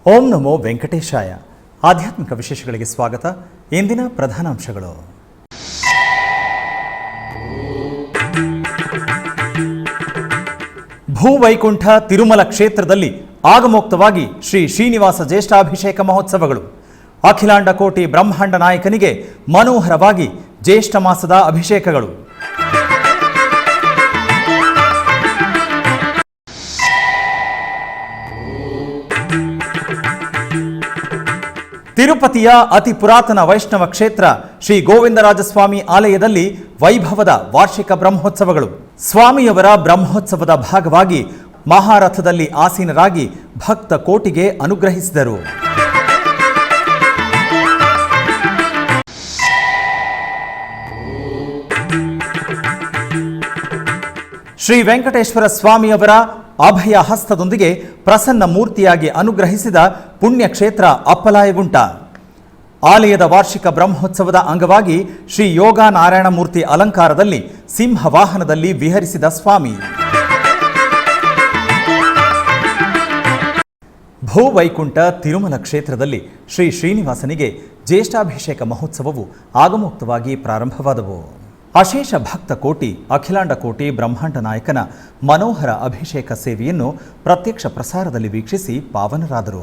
ಓಂ ನಮೋ ವೆಂಕಟೇಶಾಯ. ಆಧ್ಯಾತ್ಮಿಕ ವಿಶೇಷಗಳಿಗೆ ಸ್ವಾಗತ. ಇಂದಿನ ಪ್ರಧಾನಾಂಶಗಳು. ಭೂವೈಕುಂಠ ತಿರುಮಲ ಕ್ಷೇತ್ರದಲ್ಲಿ ಆಗಮೋಕ್ತವಾಗಿ ಶ್ರೀ ಶ್ರೀನಿವಾಸ ಜ್ಯೇಷ್ಠಾಭಿಷೇಕ ಮಹೋತ್ಸವಗಳು. ಅಖಿಲಾಂಡ ಕೋಟಿ ಬ್ರಹ್ಮಾಂಡ ನಾಯಕನಿಗೆ ಮನೋಹರವಾಗಿ ಜ್ಯೇಷ್ಠ ಮಾಸದ ಅಭಿಷೇಕಗಳು. ತಿರುಪತಿಯ ಅತಿ ಪುರಾತನ ವೈಷ್ಣವ ಕ್ಷೇತ್ರ ಶ್ರೀ ಗೋವಿಂದರಾಜಸ್ವಾಮಿ ಆಲಯದಲ್ಲಿ ವೈಭವದ ವಾರ್ಷಿಕ ಬ್ರಹ್ಮೋತ್ಸವಗಳು. ಸ್ವಾಮಿಯವರ ಬ್ರಹ್ಮೋತ್ಸವದ ಭಾಗವಾಗಿ ಮಹಾರಥದಲ್ಲಿ ಆಸೀನರಾಗಿ ಭಕ್ತ ಕೋಟಿಗೆ ಅನುಗ್ರಹಿಸಿದರು. ಶ್ರೀ ವೆಂಕಟೇಶ್ವರ ಸ್ವಾಮಿಯವರ ಅಭಯ ಹಸ್ತದೊಂದಿಗೆ ಪ್ರಸನ್ನ ಮೂರ್ತಿಯಾಗಿ ಅನುಗ್ರಹಿಸಿದ ಪುಣ್ಯಕ್ಷೇತ್ರ ಅಪ್ಪಲಾಯಗುಂಟ. ಆಲಯದ ವಾರ್ಷಿಕ ಬ್ರಹ್ಮೋತ್ಸವದ ಅಂಗವಾಗಿ ಶ್ರೀ ಯೋಗ ನಾರಾಯಣ ಮೂರ್ತಿ ಅಲಂಕಾರದಲ್ಲಿ ಸಿಂಹ ವಾಹನದಲ್ಲಿ ವಿಹರಿಸಿದ ಸ್ವಾಮಿ. ಭೂವೈಕುಂಠ ತಿರುಮಲ ಕ್ಷೇತ್ರದಲ್ಲಿ ಶ್ರೀ ಶ್ರೀನಿವಾಸನಿಗೆ ಜ್ಯೇಷ್ಠಾಭಿಷೇಕ ಮಹೋತ್ಸವವು ಆಗಮೋಕ್ತವಾಗಿ ಪ್ರಾರಂಭವಾದವು. ಅಶೇಷ ಭಕ್ತ ಕೋಟಿ ಅಖಿಲಾಂಡ ಕೋಟಿ ಬ್ರಹ್ಮಾಂಡ ನಾಯಕನ ಮನೋಹರ ಅಭಿಷೇಕ ಸೇವೆಯನ್ನು ಪ್ರತ್ಯಕ್ಷ ಪ್ರಸಾರದಲ್ಲಿ ವೀಕ್ಷಿಸಿ ಪಾವನರಾದರು.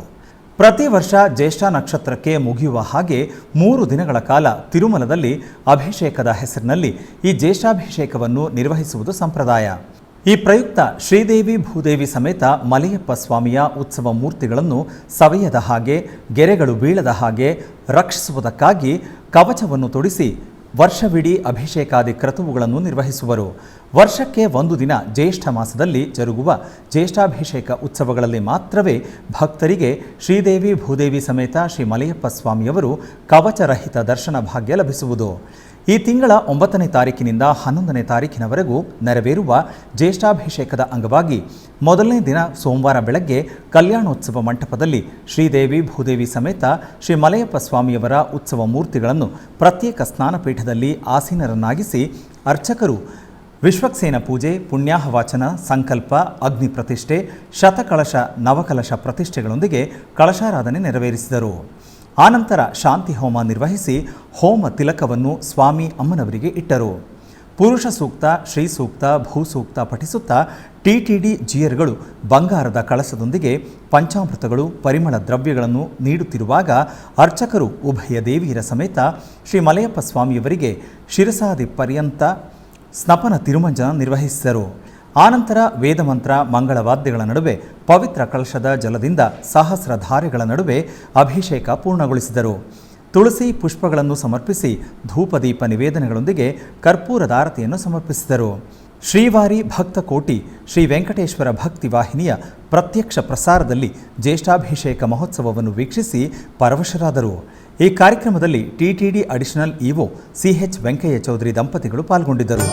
ಪ್ರತಿ ವರ್ಷ ಜ್ಯೇಷ್ಠ ನಕ್ಷತ್ರಕ್ಕೆ ಮುಗಿಯುವ ಹಾಗೆ 3 ದಿನಗಳ ಕಾಲ ತಿರುಮಲದಲ್ಲಿ ಅಭಿಷೇಕದ ಹೆಸರಿನಲ್ಲಿ ಈ ಜ್ಯೇಷ್ಠಾಭಿಷೇಕವನ್ನು ನಿರ್ವಹಿಸುವುದು ಸಂಪ್ರದಾಯ. ಈ ಪ್ರಯುಕ್ತ ಶ್ರೀದೇವಿ ಭೂದೇವಿ ಸಮೇತ ಮಲಯಪ್ಪ ಸ್ವಾಮಿಯ ಉತ್ಸವ ಮೂರ್ತಿಗಳನ್ನು ಸವೆಯದ ಹಾಗೆ, ಗೆರೆಗಳು ಬೀಳದ ಹಾಗೆ ರಕ್ಷಿಸುವುದಕ್ಕಾಗಿ ಕವಚವನ್ನು ತೊಡಿಸಿ ವರ್ಷವಿಡೀ ಅಭಿಷೇಕಾದಿ ಕ್ರತುವುಗಳನ್ನು ನಿರ್ವಹಿಸುವರು. ವರ್ಷಕ್ಕೆ 1 ದಿನ ಜ್ಯೇಷ್ಠ ಮಾಸದಲ್ಲಿ ಜರುಗುವ ಜ್ಯೇಷ್ಠಾಭಿಷೇಕ ಉತ್ಸವಗಳಲ್ಲಿ ಮಾತ್ರವೇ ಭಕ್ತರಿಗೆ ಶ್ರೀದೇವಿ ಭೂದೇವಿ ಸಮೇತ ಶ್ರೀ ಮಲಯಪ್ಪ ಸ್ವಾಮಿಯವರು ಕವಚರಹಿತ ದರ್ಶನ ಭಾಗ್ಯ ಲಭಿಸುವುದು. ಈ ತಿಂಗಳ 9ನೇ ತಾರೀಕಿನಿಂದ 11ನೇ ತಾರೀಕಿನವರೆಗೂ ನೆರವೇರುವ ಜ್ಯೇಷ್ಠಾಭಿಷೇಕದ ಅಂಗವಾಗಿ ಮೊದಲನೇ ದಿನ ಸೋಮವಾರ ಬೆಳಗ್ಗೆ ಕಲ್ಯಾಣೋತ್ಸವ ಮಂಟಪದಲ್ಲಿ ಶ್ರೀದೇವಿ ಭೂದೇವಿ ಸಮೇತ ಶ್ರೀ ಮಲಯಪ್ಪ ಸ್ವಾಮಿಯವರ ಉತ್ಸವ ಮೂರ್ತಿಗಳನ್ನು ಪ್ರತ್ಯೇಕ ಸ್ನಾನಪೀಠದಲ್ಲಿ ಆಸೀನರನ್ನಾಗಿಸಿ ಅರ್ಚಕರು ವಿಶ್ವಕ್ಸೇನ ಪೂಜೆ, ಪುಣ್ಯಾಹವಾಚನ, ಸಂಕಲ್ಪ, ಅಗ್ನಿ ಪ್ರತಿಷ್ಠೆ, ಶತಕಳಶ ನವಕಲಶ ಪ್ರತಿಷ್ಠೆಗಳೊಂದಿಗೆ ಕಳಶಾರಾಧನೆ ನೆರವೇರಿಸಿದರು. ಆನಂತರ ಶಾಂತಿ ಹೋಮ ನಿರ್ವಹಿಸಿ ಹೋಮ ತಿಲಕವನ್ನು ಸ್ವಾಮಿ ಅಮ್ಮನವರಿಗೆ ಇಟ್ಟರು. ಪುರುಷ ಸೂಕ್ತ, ಶ್ರೀ ಸೂಕ್ತ, ಭೂಸೂಕ್ತ ಪಠಿಸುತ್ತಾ ಟಿಟಿಡಿ ಜಿಯರ್ಗಳು ಬಂಗಾರದ ಕಳಸದೊಂದಿಗೆ ಪಂಚಾಮೃತಗಳು, ಪರಿಮಳ ದ್ರವ್ಯಗಳನ್ನು ನೀಡುತ್ತಿರುವಾಗ ಅರ್ಚಕರು ಉಭಯ ದೇವಿಯರ ಸಮೇತ ಶ್ರೀ ಮಲಯಪ್ಪ ಸ್ವಾಮಿಯವರಿಗೆ ಶಿರಸಾದಿ ಪರ್ಯಂತ ಸ್ನಪನ ತಿರುಮಂಜನ ನಿರ್ವಹಿಸಿದರು. ಆನಂತರ ವೇದಮಂತ್ರ, ಮಂಗಳವಾದ್ಯಗಳ ನಡುವೆ ಪವಿತ್ರ ಕಳಶದ ಜಲದಿಂದ ಸಹಸ್ರಧಾರೆಗಳ ನಡುವೆ ಅಭಿಷೇಕ ಪೂರ್ಣಗೊಳಿಸಿದರು. ತುಳಸಿ ಪುಷ್ಪಗಳನ್ನು ಸಮರ್ಪಿಸಿ ಧೂಪದೀಪ ನಿವೇದನೆಗಳೊಂದಿಗೆ ಕರ್ಪೂರದಾರತಿಯನ್ನು ಸಮರ್ಪಿಸಿದರು. ಶ್ರೀವಾರಿ ಭಕ್ತ ಕೋಟಿ ಶ್ರೀ ವೆಂಕಟೇಶ್ವರ ಭಕ್ತಿ ವಾಹಿನಿಯ ಪ್ರತ್ಯಕ್ಷ ಪ್ರಸಾರದಲ್ಲಿ ಜ್ಯೇಷ್ಠಾಭಿಷೇಕ ಮಹೋತ್ಸವವನ್ನು ವೀಕ್ಷಿಸಿ ಪರವಶರಾದರು. ಈ ಕಾರ್ಯಕ್ರಮದಲ್ಲಿ TTD additional EO CH Venkaiah Chowdary ದಂಪತಿಗಳು ಪಾಲ್ಗೊಂಡಿದ್ದರು.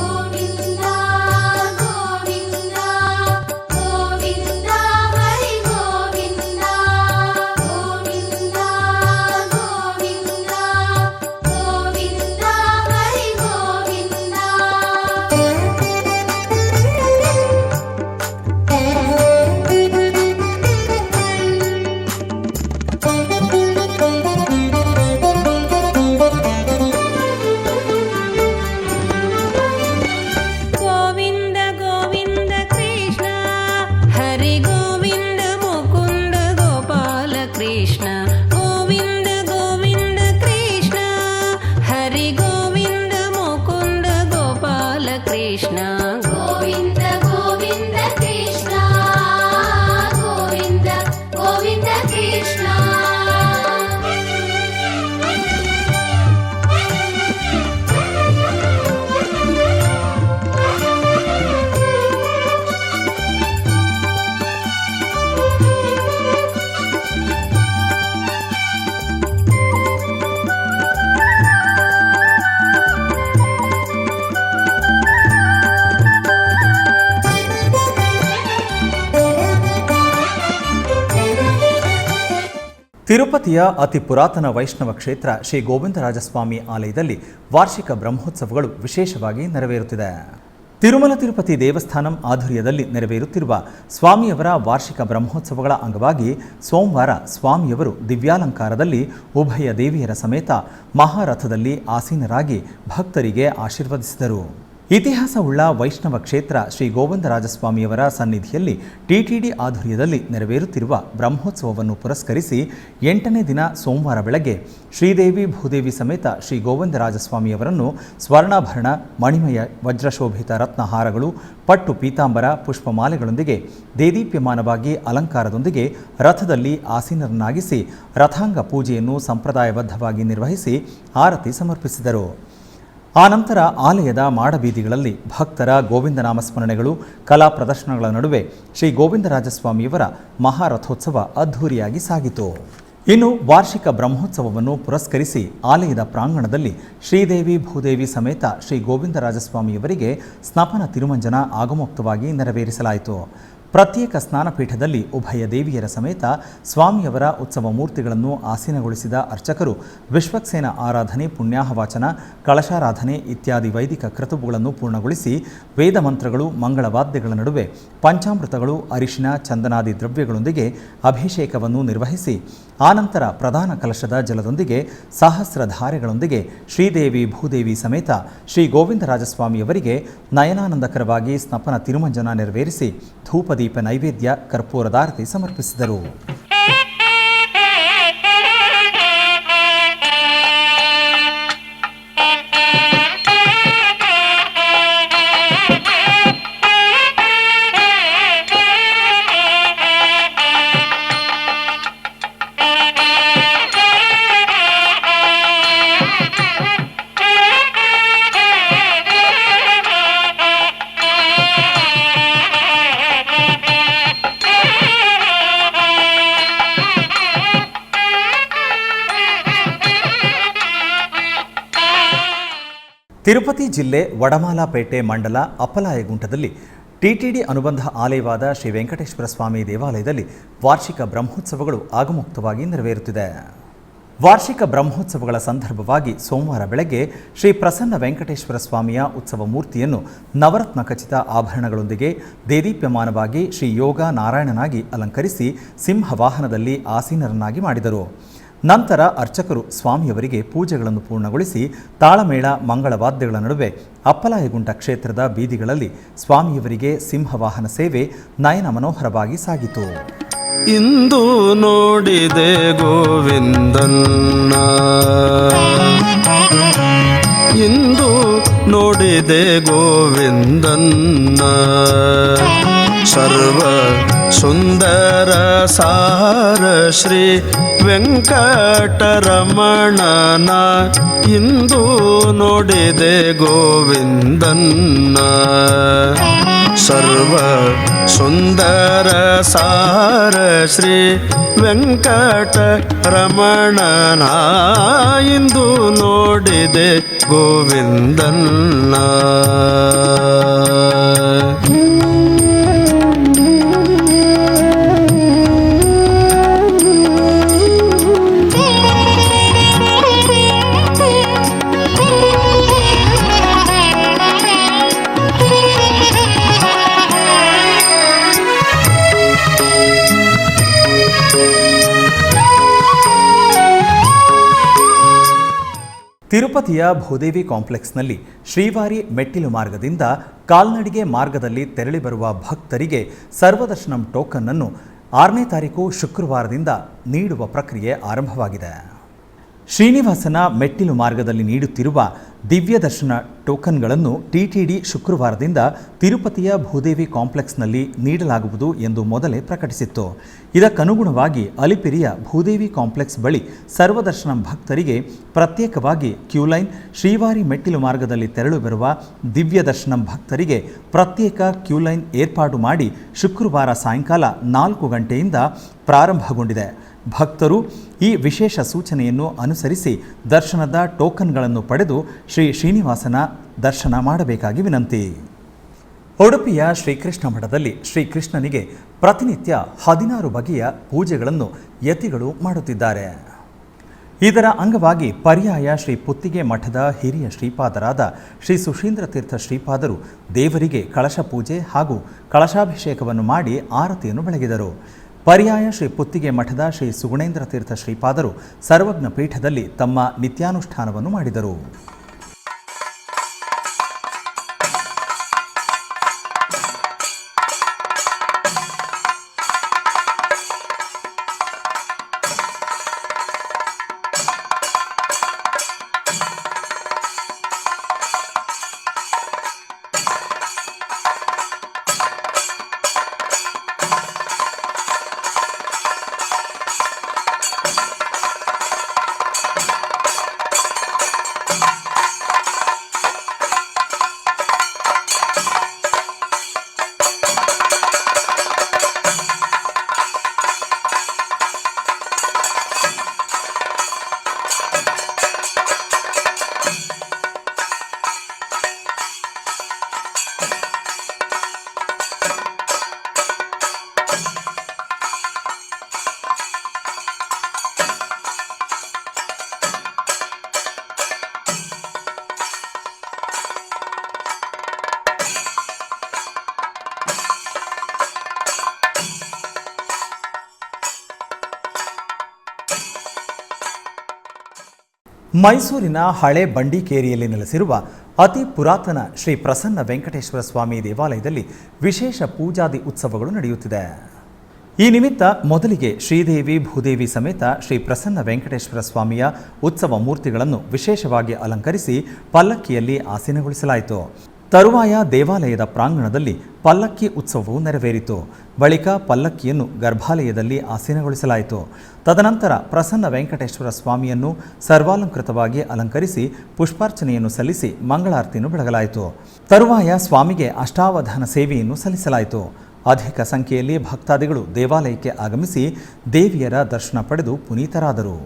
ತಿರುಪತಿಯ ಅತಿ ಪುರಾತನ ವೈಷ್ಣವ ಕ್ಷೇತ್ರ ಶ್ರೀ ಗೋವಿಂದರಾಜಸ್ವಾಮಿ ಆಲಯದಲ್ಲಿ ವಾರ್ಷಿಕ ಬ್ರಹ್ಮೋತ್ಸವಗಳು ವಿಶೇಷವಾಗಿ ನೆರವೇರುತ್ತಿದೆ. ತಿರುಮಲ ತಿರುಪತಿ ದೇವಸ್ಥಾನಂ ಆಧ್ವರ್ಯದಲ್ಲಿ ನೆರವೇರುತ್ತಿರುವ ಸ್ವಾಮಿಯವರ ವಾರ್ಷಿಕ ಬ್ರಹ್ಮೋತ್ಸವಗಳ ಅಂಗವಾಗಿ ಸೋಮವಾರ ಸ್ವಾಮಿಯವರು ದಿವ್ಯಾಲಂಕಾರದಲ್ಲಿ ಉಭಯ ದೇವಿಯರ ಸಮೇತ ಮಹಾರಥದಲ್ಲಿ ಆಸೀನರಾಗಿ ಭಕ್ತರಿಗೆ ಆಶೀರ್ವದಿಸಿದರು. ಇತಿಹಾಸವುಳ್ಳ ವೈಷ್ಣವ ಕ್ಷೇತ್ರ ಶ್ರೀ ಗೋವಿಂದರಾಜಸ್ವಾಮಿಯವರ ಸನ್ನಿಧಿಯಲ್ಲಿ ಟಿಟಿಡಿ ಆಧ್ವರ್ಯದಲ್ಲಿ ನೆರವೇರುತ್ತಿರುವ ಬ್ರಹ್ಮೋತ್ಸವವನ್ನು ಪುರಸ್ಕರಿಸಿ 8ನೇ ದಿನ ಸೋಮವಾರ ಬೆಳಗ್ಗೆ ಶ್ರೀದೇವಿ ಭೂದೇವಿ ಸಮೇತ ಶ್ರೀ ಗೋವಿಂದರಾಜಸ್ವಾಮಿಯವರನ್ನು ಸ್ವರ್ಣಾಭರಣ, ಮಣಿಮಯ ವಜ್ರಶೋಭಿತ ರತ್ನಹಾರಗಳು, ಪಟ್ಟು ಪೀತಾಂಬರ, ಪುಷ್ಪಮಾಲೆಗಳೊಂದಿಗೆ ದೇದೀಪ್ಯಮಾನವಾಗಿ ಅಲಂಕಾರದೊಂದಿಗೆ ರಥದಲ್ಲಿ ಆಸೀನರನ್ನಾಗಿಸಿ ರಥಾಂಗ ಪೂಜೆಯನ್ನು ಸಂಪ್ರದಾಯಬದ್ಧವಾಗಿ ನಿರ್ವಹಿಸಿ ಆರತಿ ಸಮರ್ಪಿಸಿದರು. ಆನಂತರ ಆಲಯದ ಮಾಡಬೀದಿಗಳಲ್ಲಿ ಭಕ್ತರ ಗೋವಿಂದನಾಮ ಸ್ಮರಣೆಗಳು, ಕಲಾ ಪ್ರದರ್ಶನಗಳ ನಡುವೆ ಶ್ರೀ ಗೋವಿಂದರಾಜಸ್ವಾಮಿಯವರ ಮಹಾರಥೋತ್ಸವ ಅದ್ಧೂರಿಯಾಗಿ ಸಾಗಿತು. ಇನ್ನು ವಾರ್ಷಿಕ ಬ್ರಹ್ಮೋತ್ಸವವನ್ನು ಪುರಸ್ಕರಿಸಿ ಆಲಯದ ಪ್ರಾಂಗಣದಲ್ಲಿ ಶ್ರೀದೇವಿ ಭೂದೇವಿ ಸಮೇತ ಶ್ರೀ ಗೋವಿಂದರಾಜಸ್ವಾಮಿಯವರಿಗೆ ಸ್ನಪನ ತಿರುಮಂಜನ ಆಗಮೋಕ್ತವಾಗಿ ನೆರವೇರಿಸಲಾಯಿತು. ಪ್ರತ್ಯೇಕ ಸ್ನಾನಪೀಠದಲ್ಲಿ ಉಭಯ ದೇವಿಯರ ಸಮೇತ ಸ್ವಾಮಿಯವರ ಉತ್ಸವ ಮೂರ್ತಿಗಳನ್ನು ಆಸೀನಗೊಳಿಸಿದ ಅರ್ಚಕರು ವಿಶ್ವಕ್ಸೇನ ಆರಾಧನೆ, ಪುಣ್ಯಾಹವಾಚನ, ಕಳಶಾರಾಧನೆ ಇತ್ಯಾದಿ ವೈದಿಕ ಕರ್ತವ್ಯಗಳನ್ನು ಪೂರ್ಣಗೊಳಿಸಿ ವೇದ ಮಂತ್ರಗಳು, ಮಂಗಳವಾದ್ಯಗಳ ನಡುವೆ ಪಂಚಾಮೃತಗಳು, ಅರಿಶಿನ, ಚಂದನಾದಿ ದ್ರವ್ಯಗಳೊಂದಿಗೆ ಅಭಿಷೇಕವನ್ನು ನಿರ್ವಹಿಸಿ ಆನಂತರ ಪ್ರಧಾನ ಕಲಶದ ಜಲದೊಂದಿಗೆ ಸಹಸ್ರಧಾರೆಗಳೊಂದಿಗೆ ಶ್ರೀದೇವಿ ಭೂದೇವಿ ಸಮೇತ ಶ್ರೀ ಗೋವಿಂದರಾಜಸ್ವಾಮಿಯವರಿಗೆ ನಯನಾನಂದಕರವಾಗಿ ಸ್ನಪನ ತಿರುಮಂಜನ ನೆರವೇರಿಸಿ ಧೂಪದೀಪ ನೈವೇದ್ಯ, ಕರ್ಪೂರದಾರತಿ ಸಮರ್ಪಿಸಿದರು. ತಿರುಪತಿ ಜಿಲ್ಲೆ ವಡಮಾಲಪೇಟೆ ಮಂಡಲ ಅಪ್ಪಲಾಯಗುಂಟದಲ್ಲಿ ಟಿಟಿಡಿ ಅನುಬಂಧ ಆಲಯವಾದ ಶ್ರೀ ವೆಂಕಟೇಶ್ವರ ಸ್ವಾಮಿ ದೇವಾಲಯದಲ್ಲಿ ವಾರ್ಷಿಕ ಬ್ರಹ್ಮೋತ್ಸವಗಳು ಆಗಮೋಕ್ತವಾಗಿ ನೆರವೇರುತ್ತಿದೆ. ವಾರ್ಷಿಕ ಬ್ರಹ್ಮೋತ್ಸವಗಳ ಸಂದರ್ಭವಾಗಿ ಸೋಮವಾರ ಬೆಳಗ್ಗೆ ಶ್ರೀ ಪ್ರಸನ್ನ ವೆಂಕಟೇಶ್ವರ ಸ್ವಾಮಿಯ ಉತ್ಸವ ಮೂರ್ತಿಯನ್ನು ನವರತ್ನ ಖಚಿತ ಆಭರಣಗಳೊಂದಿಗೆ ದೇದೀಪ್ಯಮಾನವಾಗಿ ಶ್ರೀ ಯೋಗ ನಾರಾಯಣನಾಗಿ ಅಲಂಕರಿಸಿ ಸಿಂಹವಾಹನದಲ್ಲಿ ಆಸೀನರನ್ನಾಗಿ ಮಾಡಿದರು. ನಂತರ ಅರ್ಚಕರು ಸ್ವಾಮಿಯವರಿಗೆ ಪೂಜೆಗಳನ್ನು ಪೂರ್ಣಗೊಳಿಸಿ ತಾಳಮೇಳ, ಮಂಗಳವಾದ್ಯಗಳ ನಡುವೆ ಅಪ್ಪಲಾಯಗುಂಟ ಕ್ಷೇತ್ರದ ಬೀದಿಗಳಲ್ಲಿ ಸ್ವಾಮಿಯವರಿಗೆ ಸಿಂಹವಾಹನ ಸೇವೆ ನಯನ ಮನೋಹರವಾಗಿ ಸಾಗಿತು. ಇಂದು ನೋಡಿದೆ ಗೋವಿಂದನ್ನ, ಇಂದು ನೋಡಿದೆ ಗೋವಿಂದನ್ನ, ಸರ್ವ ಸುಂದರ ಸಾರ ಶ್ರೀ ವೆಂಕಟರಮಣನ, ಇಂದು ನೋಡಿದೆ ಗೋವಿಂದನ್ನ, ಸರ್ವ ಸುಂದರ ಸಾರ ಶ್ರೀ ವೆಂಕಟರಮಣನ, ಇಂದು ನೋಡಿದೆ ಗೋವಿಂದನ್ನ. ತಿರುಪತಿಯ ಭೂದೇವಿ ಕಾಂಪ್ಲೆಕ್ಸ್ನಲ್ಲಿ ಶ್ರೀವಾರಿ ಮೆಟ್ಟಿಲು ಮಾರ್ಗದಿಂದ ಕಾಲ್ನಡಿಗೆ ಮಾರ್ಗದಲ್ಲಿ ತೆರಳಿ ಬರುವ ಭಕ್ತರಿಗೆ ಸರ್ವದರ್ಶನಂ ಟೋಕನ್ ಅನ್ನು 6ನೇ ತಾರೀಕು ಶುಕ್ರವಾರದಿಂದ ನೀಡುವ ಪ್ರಕ್ರಿಯೆ ಆರಂಭವಾಗಿದೆ. ಶ್ರೀನಿವಾಸನ ಮೆಟ್ಟಿಲು ಮಾರ್ಗದಲ್ಲಿ ನೀಡುತ್ತಿರುವ ದಿವ್ಯ ದರ್ಶನ ಟೋಕನ್ಗಳನ್ನು ಟಿಟಿಡಿ ಶುಕ್ರವಾರದಿಂದ ತಿರುಪತಿಯ ಭೂದೇವಿ ಕಾಂಪ್ಲೆಕ್ಸ್ನಲ್ಲಿ ನೀಡಲಾಗುವುದು ಎಂದು ಮೊದಲೇ ಪ್ರಕಟಿಸಿತ್ತು. ಇದಕ್ಕನುಗುಣವಾಗಿ ಅಲಿಪಿರಿಯ ಭೂದೇವಿ ಕಾಂಪ್ಲೆಕ್ಸ್ ಬಳಿ ಸರ್ವದರ್ಶನಂ ಭಕ್ತರಿಗೆ ಪ್ರತ್ಯೇಕವಾಗಿ ಕ್ಯೂಲೈನ್, ಶ್ರೀವಾರಿ ಮೆಟ್ಟಿಲು ಮಾರ್ಗದಲ್ಲಿ ತೆರಳು ಬರುವ ದಿವ್ಯ ದರ್ಶನಂ ಭಕ್ತರಿಗೆ ಪ್ರತ್ಯೇಕ ಕ್ಯೂಲೈನ್ ಏರ್ಪಾಡು ಮಾಡಿ ಶುಕ್ರವಾರ ಸಾಯಂಕಾಲ 4 ಗಂಟೆಯಿಂದ ಪ್ರಾರಂಭಗೊಂಡಿದೆ. ಭಕ್ತರು ಈ ವಿಶೇಷ ಸೂಚನೆಯನ್ನು ಅನುಸರಿಸಿ ದರ್ಶನದ ಟೋಕನ್ಗಳನ್ನು ಪಡೆದು ಶ್ರೀ ಶ್ರೀನಿವಾಸನ ದರ್ಶನ ಮಾಡಬೇಕಾಗಿ ವಿನಂತಿ. ಉಡುಪಿಯ ಶ್ರೀಕೃಷ್ಣ ಮಠದಲ್ಲಿ ಶ್ರೀಕೃಷ್ಣನಿಗೆ ಪ್ರತಿನಿತ್ಯ 16 ಬಗೆಯ ಪೂಜೆಗಳನ್ನು ಯತಿಗಳು ಮಾಡುತ್ತಿದ್ದಾರೆ. ಇದರ ಅಂಗವಾಗಿ ಪರ್ಯಾಯ ಶ್ರೀ ಪುತ್ತಿಗೆ ಮಠದ ಹಿರಿಯ ಶ್ರೀಪಾದರಾದ ಶ್ರೀ ಸುಶೀಂದ್ರ ತೀರ್ಥ ಶ್ರೀಪಾದರು ದೇವರಿಗೆ ಕಳಶ ಪೂಜೆ ಹಾಗೂ ಕಳಶಾಭಿಷೇಕವನ್ನು ಮಾಡಿ ಆರತಿಯನ್ನು ಬೆಳಗಿದರು. ಪರ್ಯಾಯ ಶ್ರೀ ಪುತ್ತಿಗೆ ಮಠದ ಶ್ರೀ ಸುಗುಣೇಂದ್ರ ತೀರ್ಥ ಶ್ರೀಪಾದರು ಸರ್ವಜ್ಞ ಪೀಠದಲ್ಲಿ ತಮ್ಮ ನಿತ್ಯಾನುಷ್ಠಾನವನ್ನು ಮಾಡಿದರು. ಮೈಸೂರಿನ ಹಳೆ ಬಂಡಿಕೇರಿಯಲ್ಲಿ ನೆಲೆಸಿರುವ ಅತಿ ಪುರಾತನ ಶ್ರೀ ಪ್ರಸನ್ನ ವೆಂಕಟೇಶ್ವರ ಸ್ವಾಮಿ ದೇವಾಲಯದಲ್ಲಿ ವಿಶೇಷ ಪೂಜಾದಿ ಉತ್ಸವಗಳು ನಡೆಯುತ್ತಿದೆ. ಈ ನಿಮಿತ್ತ ಮೊದಲಿಗೆ ಶ್ರೀದೇವಿ ಭೂದೇವಿ ಸಮೇತ ಶ್ರೀ ಪ್ರಸನ್ನ ವೆಂಕಟೇಶ್ವರ ಸ್ವಾಮಿಯ ಉತ್ಸವ ಮೂರ್ತಿಗಳನ್ನು ವಿಶೇಷವಾಗಿ ಅಲಂಕರಿಸಿ ಪಲ್ಲಕ್ಕಿಯಲ್ಲಿ ಆಸೀನಗೊಳಿಸಲಾಯಿತು. ತರುವಾಯ ದೇವಾಲಯದ ಪ್ರಾಂಗಣದಲ್ಲಿ ಪಲ್ಲಕ್ಕಿ ಉತ್ಸವವು ನೆರವೇರಿತು. ಬಳಿಕ ಪಲ್ಲಕ್ಕಿಯನ್ನು ಗರ್ಭಾಲಯದಲ್ಲಿ ಆಸೀನಗೊಳಿಸಲಾಯಿತು. ತದನಂತರ ಪ್ರಸನ್ನ ವೆಂಕಟೇಶ್ವರ ಸ್ವಾಮಿಯನ್ನು ಸರ್ವಾಲಂಕೃತವಾಗಿ ಅಲಂಕರಿಸಿ ಪುಷ್ಪಾರ್ಚನೆಯನ್ನು ಸಲ್ಲಿಸಿ ಮಂಗಳಾರತಿಯನ್ನು ಬೆಳಗಲಾಯಿತು. ತರುವಾಯ ಸ್ವಾಮಿಗೆ ಅಷ್ಟಾವಧಾನ ಸೇವೆಯನ್ನು ಸಲ್ಲಿಸಲಾಯಿತು. ಅಧಿಕ ಸಂಖ್ಯೆಯಲ್ಲಿ ಭಕ್ತಾದಿಗಳು ದೇವಾಲಯಕ್ಕೆ ಆಗಮಿಸಿ ದೇವಿಯರ ದರ್ಶನ ಪಡೆದು ಪುನೀತರಾದರು.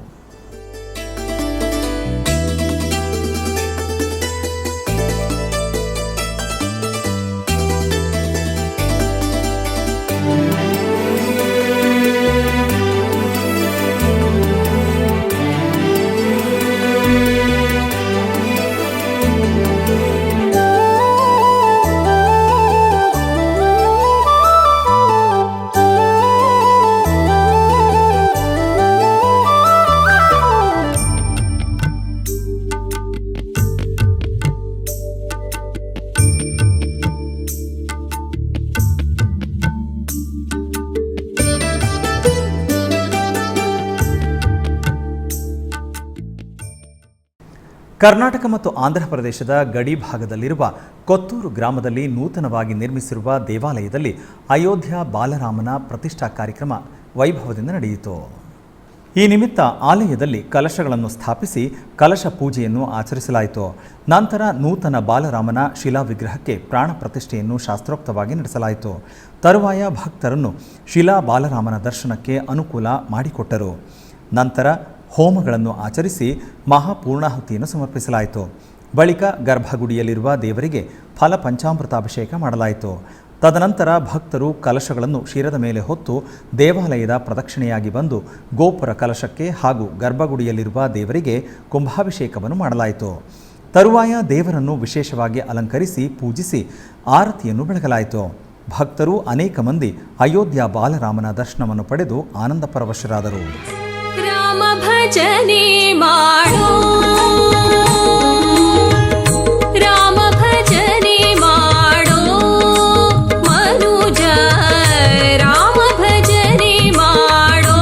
ಕರ್ನಾಟಕ ಮತ್ತು ಆಂಧ್ರ ಪ್ರದೇಶದ ಗಡಿ ಭಾಗದಲ್ಲಿರುವ ಕೊತ್ತೂರು ಗ್ರಾಮದಲ್ಲಿ ನೂತನವಾಗಿ ನಿರ್ಮಿಸಿರುವ ದೇವಾಲಯದಲ್ಲಿ ಅಯೋಧ್ಯ ಬಾಲರಾಮನ ಪ್ರತಿಷ್ಠಾ ಕಾರ್ಯಕ್ರಮ ವೈಭವದಿಂದ ನಡೆಯಿತು. ಈ ನಿಮಿತ್ತ ಆಲಯದಲ್ಲಿ ಕಲಶಗಳನ್ನು ಸ್ಥಾಪಿಸಿ ಕಲಶ ಪೂಜೆಯನ್ನು ಆಚರಿಸಲಾಯಿತು. ನಂತರ ನೂತನ ಬಾಲರಾಮನ ಶಿಲಾ ವಿಗ್ರಹಕ್ಕೆ ಪ್ರಾಣ ಪ್ರತಿಷ್ಠೆಯನ್ನು ಶಾಸ್ತ್ರೋಕ್ತವಾಗಿ ನಡೆಸಲಾಯಿತು. ತರುವಾಯ ಭಕ್ತರನ್ನು ಶಿಲಾ ಬಾಲರಾಮನ ದರ್ಶನಕ್ಕೆ ಅನುಕೂಲ ಮಾಡಿಕೊಟ್ಟರು. ನಂತರ ಹೋಮಗಳನ್ನು ಆಚರಿಸಿ ಮಹಾಪೂರ್ಣಾಹುತಿಯನ್ನು ಸಮರ್ಪಿಸಲಾಯಿತು. ಬಳಿಕ ಗರ್ಭಗುಡಿಯಲ್ಲಿರುವ ದೇವರಿಗೆ ಫಲ ಪಂಚಾಮೃತಾಭಿಷೇಕ ಮಾಡಲಾಯಿತು. ತದನಂತರ ಭಕ್ತರು ಕಲಶಗಳನ್ನು ಶಿರದ ಮೇಲೆ ಹೊತ್ತು ದೇವಾಲಯದ ಪ್ರದಕ್ಷಿಣೆಯಾಗಿ ಬಂದು ಗೋಪುರ ಕಲಶಕ್ಕೆ ಹಾಗೂ ಗರ್ಭಗುಡಿಯಲ್ಲಿರುವ ದೇವರಿಗೆ ಕುಂಭಾಭಿಷೇಕವನ್ನು ಮಾಡಲಾಯಿತು. ತರುವಾಯ ದೇವರನ್ನು ವಿಶೇಷವಾಗಿ ಅಲಂಕರಿಸಿ ಪೂಜಿಸಿ ಆರತಿಯನ್ನು ಬೆಳಗಲಾಯಿತು. ಭಕ್ತರು ಅನೇಕ ಮಂದಿ ಅಯೋಧ್ಯ ಬಾಲರಾಮನ ದರ್ಶನವನ್ನು ಪಡೆದು ಆನಂದ ಪರವಶರಾದರು. ರಾಮ ಭಜನೆ ಮಾಡೋ, ರಾಮ ಭಜನೆ ಮಾಡೋ ಮನುಜ, ರಾಮ ಭಜನೆ ಮಾಡೋ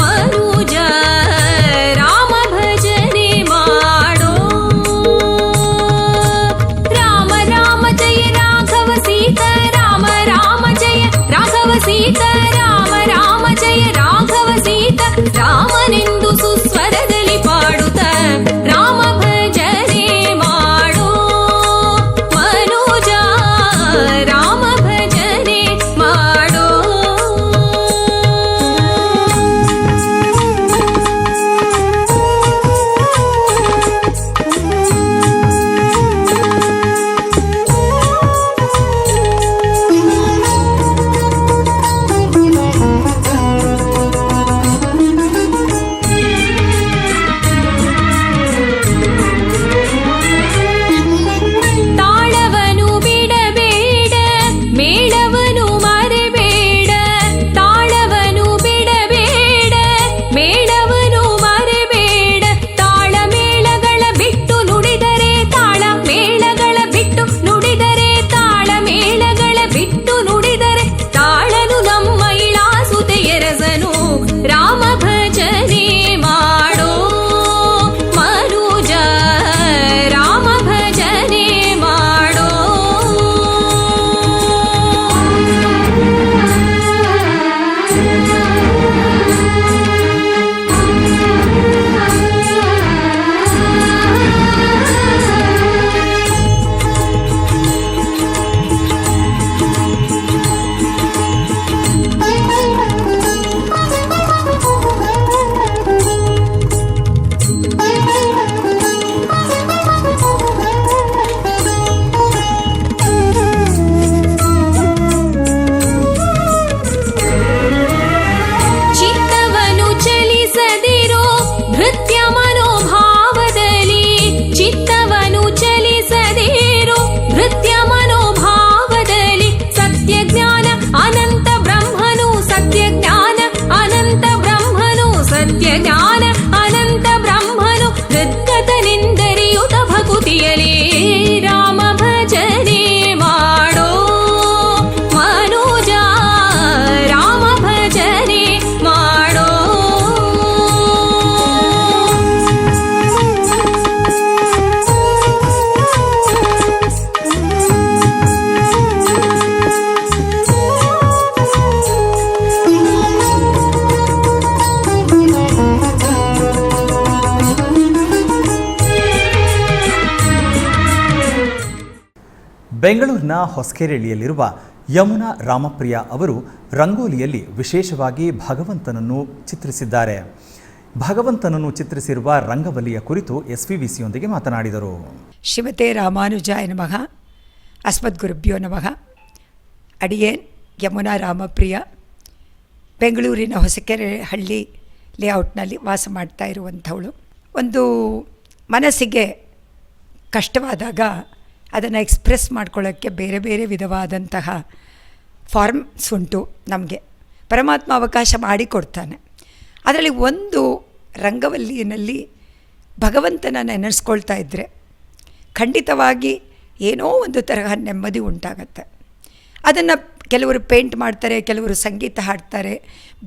ಮನುಜ, ರಾಮ ಭಜನೆ ಮಾಡೋ. ರಾಮ ರಾಮ ಜಯ ರಾಘವ ಸೀತಾ, ರಾಮ ರಾಮ ಜಯ ರಾಘವ ಸೀತಾ, ರಾಮ ರಾಮ ಜಯ ರಾಘವ ಸೀತಾ, ರಾಮನೆಂದು ಸುಸ್ವರದಲ್ಲಿ ಜ್ಞಾನ ಅನಂತ ಬ್ರಹ್ಮನು ಗದ್ಗತನೆಂದರಿಯುತ ಭಕುತಿಯಲೇ ರಾಮ ಭಜನೆ ಮಾಡೋ ಮನುಜ ರಾಮ ಭಜನೆ ಮಾಡೋ. ಬೆಂಗಳೂರಿನ ಹೊಸಕೆರೆಹಳ್ಳಿಯಲ್ಲಿರುವ ಯಮುನಾ ರಾಮಪ್ರಿಯ ಅವರು ರಂಗೋಲಿಯಲ್ಲಿ ವಿಶೇಷವಾಗಿ ಭಗವಂತನನ್ನು ಚಿತ್ರಿಸಿದ್ದಾರೆ. ಭಗವಂತನನ್ನು ಚಿತ್ರಿಸಿರುವ ರಂಗವಲ್ಲಿಯ ಕುರಿತು SVBCಯೊಂದಿಗೆ ಮಾತನಾಡಿದರು. ಶ್ರೀಮತೆ ರಾಮಾನುಜಾಯ ನಮಃ. ಅಸ್ಮದ್ಗುರುಭ್ಯೋ ನಮಃ. ಅಡಿಯೇನ್ ಯಮುನಾ ರಾಮಪ್ರಿಯ, ಬೆಂಗಳೂರಿನ ಹೊಸಕೆರೆಹಳ್ಳಿ ಲೇಔಟ್ನಲ್ಲಿ ವಾಸ ಮಾಡ್ತಾ ಇರುವಂಥವಳು. ಒಂದು ಮನಸ್ಸಿಗೆ ಕಷ್ಟವಾದಾಗ ಅದನ್ನು ಎಕ್ಸ್ಪ್ರೆಸ್ ಮಾಡ್ಕೊಳ್ಳೋಕ್ಕೆ ಬೇರೆ ಬೇರೆ ವಿಧವಾದಂತಹ ಫಾರ್ಮ್ಸ್ ಉಂಟು. ನಮಗೆ ಪರಮಾತ್ಮ ಅವಕಾಶ ಮಾಡಿಕೊಡ್ತಾನೆ. ಅದರಲ್ಲಿ ಒಂದು ರಂಗವಲ್ಲಿನಲ್ಲಿ ಭಗವಂತನ ನೆನೆಸ್ಕೊಳ್ತಾ ಇದ್ದರೆ ಖಂಡಿತವಾಗಿ ಏನೋ ಒಂದು ತರಹ ನೆಮ್ಮದಿ ಉಂಟಾಗತ್ತೆ. ಅದನ್ನು ಕೆಲವರು ಪೇಂಟ್ ಮಾಡ್ತಾರೆ, ಕೆಲವರು ಸಂಗೀತ ಹಾಡ್ತಾರೆ,